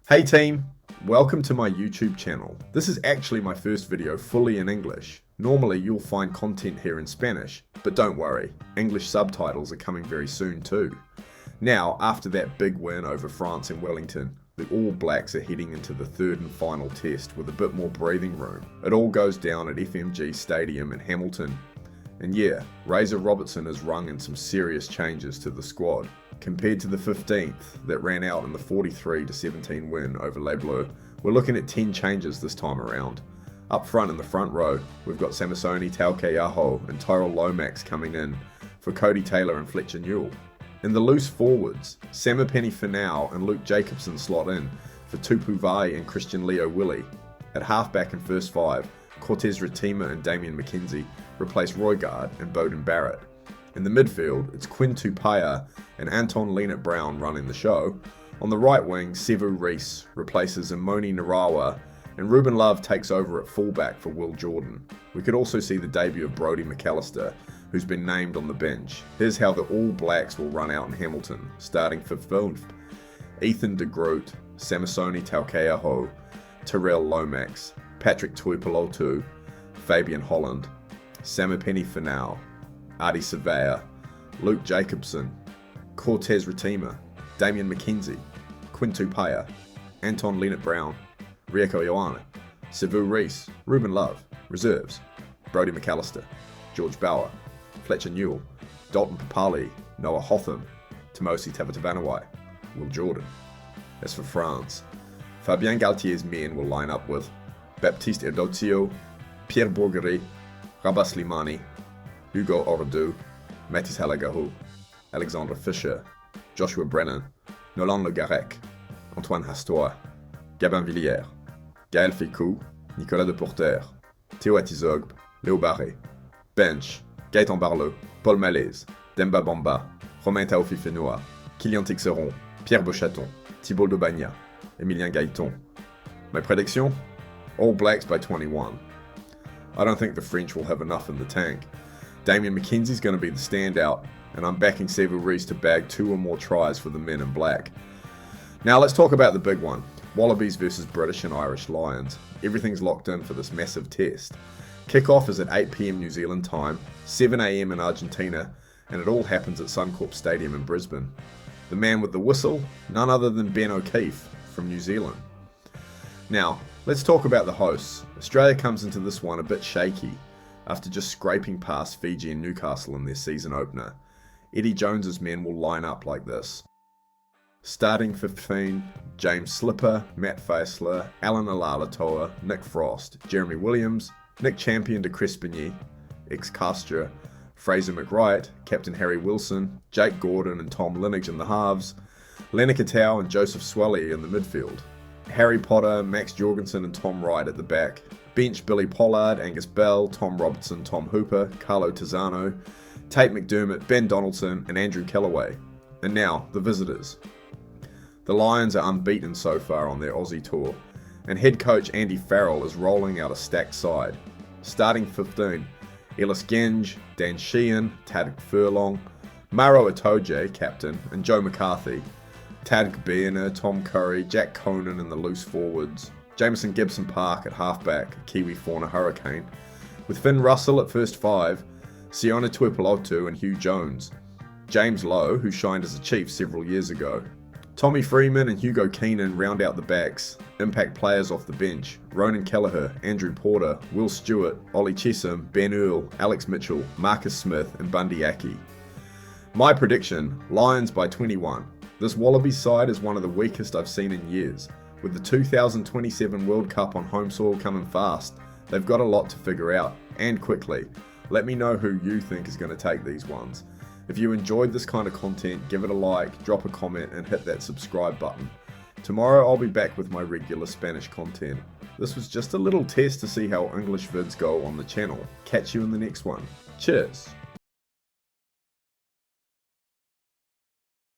Hey team, welcome to my YouTube channel. This is actually my first video fully in English. Normally you'll find content here in Spanish, but don't worry, English subtitles are coming very soon too. Now, after that big win over France in Wellington, the All Blacks are heading into the third and final test with a bit more breathing room. It all goes down at FMG Stadium in Hamilton. And yeah, Razor Robertson has rung in some serious changes to the squad. Compared to the 15th that ran out in the 43-17 win over Les Bleus, we're looking at 10 changes this time around. Up front in the front row, we've got Samisoni Taukei'aho and Tyrell Lomax coming in for Cody Taylor and Fletcher Newell. In the loose forwards, Samipeni Finau and Luke Jacobson slot in for Tupu Vai and Christian Leo Willie. At halfback and first five, Cortez Ritima and Damian McKenzie replace Roygaard and Beauden Barrett. In the midfield, it's Quinn Tupaia and Anton Lienert-Brown running the show. On the right wing, Sevu Reece replaces Imoni Narawa, and Ruben Love takes over at fullback for Will Jordan. We could also see the debut of Brodie McAllister, who's been named on the bench. Here's how the All Blacks will run out in Hamilton, starting for fifth. Ethan de Groot, Samisoni Taukei'aho, Tyrell Lomax, Patrick Tuipulotu, Fabian Holland, Samipeni Finau, Ardie Savea, Luke Jacobson, Cortez Ritima, Damian McKenzie, Quinn Tupaia, Anton Lienert-Brown, Rieko Ioane, Sevu Reece, Ruben Love, reserves, Brodie McAllister, George Bauer, Fletcher Newell, Dalton Papali, Noah Hotham, Tamosi Tavatavanawai, Will Jordan. As for France, Fabien Galtier's men will line up with Baptiste Erdozio, Pierre Bourgarit, Rabah Slimani, Hugo Ordu, Mathis Halagahu, Alexandre Fischer, Joshua Brennan, Nolan Le Garec, Antoine Hastoire, Gabin Villiers, Gaël Ficou, Nicolas Deporter, Théo Atizogbe, Léo Barré. Bench, Gaëtan Barleux, Paul Malaise, Demba Bamba, Romain Taofi-Fenoa, Kylian Tixeron, Pierre Beauchaton, Thibault Daubagna, Emilien Gaëton. My prediction? All Blacks by 21. I don't think the French will have enough in the tank. Damian McKenzie's going to be the standout, and I'm backing Sevu Reece to bag 2 or more tries for the men in black. Now let's talk about the big one. Wallabies versus British and Irish Lions. Everything's locked in for this massive test. Kickoff is at 8 PM New Zealand time, 7 AM in Argentina, and it all happens at Suncorp Stadium in Brisbane. The man with the whistle? None other than Ben O'Keefe from New Zealand. Now, let's talk about the hosts. Australia comes into this one a bit shaky after just scraping past Fiji and Newcastle in their season opener. Eddie Jones's men will line up like this. Starting 15, James Slipper, Matt Faessler, Alan Alalatoa, Nick Frost, Jeremy Williams, Nick Champion de Crespigny, ex-Castra, Fraser McWright, Captain Harry Wilson, Jake Gordon and Tom Lineage in the halves, Leonard Katau and Joseph Swelly in the midfield, Harry Potter, Max Jorgensen and Tom Wright at the back, bench Billy Pollard, Angus Bell, Tom Robertson, Tom Hooper, Carlo Tizzano, Tate McDermott, Ben Donaldson and Andrew Kellaway. And now, the visitors. The Lions are unbeaten so far on their Aussie tour, and head coach Andy Farrell is rolling out a stacked side. Starting 15, Ellis Genge, Dan Sheehan, Tadek Furlong, Maro Itoje, captain, and Joe McCarthy, Tadek Beerner, Tom Curry, Jack Conan in the loose forwards, Jameson Gibson Park at halfback, Kiwi Fauna Hurricane, with Finn Russell at first five, Siona Tuipulotu and Hugh Jones, James Lowe, who shined as a Chief several years ago. Tommy Freeman and Hugo Keenan round out the backs. Impact players off the bench, Ronan Kelleher, Andrew Porter, Will Stewart, Ollie Chessum, Ben Earl, Alex Mitchell, Marcus Smith and Bundy Aki. My prediction, Lions by 21. This Wallabies side is one of the weakest I've seen in years. With the 2027 World Cup on home soil coming fast, they've got a lot to figure out, and quickly. Let me know who you think is going to take these ones. If you enjoyed this kind of content, give it a like, drop a comment and hit that subscribe button. Tomorrow I'll be back with my regular Spanish content. This was just a little test to see how English vids go on the channel. Catch you in the next one. Cheers!